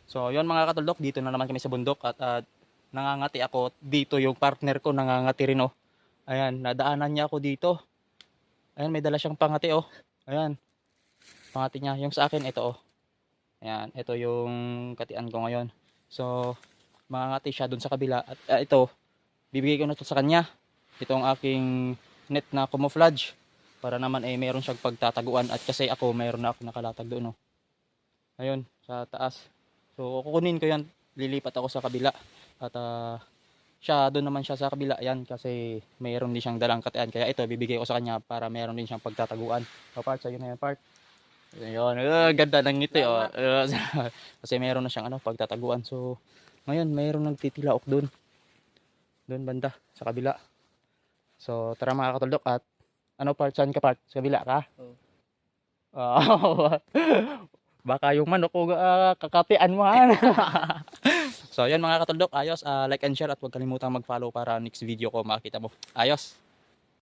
So, yun mga katuldok, dito na naman kami sa bundok at nangangati ako. Dito yung partner ko nangangati rin oh. Ayan, nadaanan niya ako dito. Ayan, may dala siyang pangati oh. Ayan, pangati niya. Yung sa akin, ito oh. Ayan, ito yung katian ko ngayon. So, mangangati siya dun sa kabila. At ito, bibigay ko na to sa kanya. Ito ang aking net na camouflage. Para naman meron siyang pagtataguan. At kasi ako, mayroon na ako nakalatag doon oh. Ayun, sa taas. So, kukunin ko yan. Lilipat ako sa kabila. At siya, doon naman siya sa kabila. Yan, kasi mayroon din siyang dalang katian. Kaya ito, bibigay ko sa kanya para mayroon din siyang pagtataguan. So, part, sa'yo na yan, part. Ayun, ganda ng ngiti. Oh. Kasi mayroon na siyang pagtataguan. So, ngayon, mayroon nagtitilaok doon. Doon banda, sa kabila. So, tara mga katuldok at part, saan ka part? Sa kabila ka? Oo. Baka yung manok ko kakatian mo ha. So, yun mga katuldok, ayos. Like and share at huwag kalimutang mag-follow para next video ko makita mo. Ayos.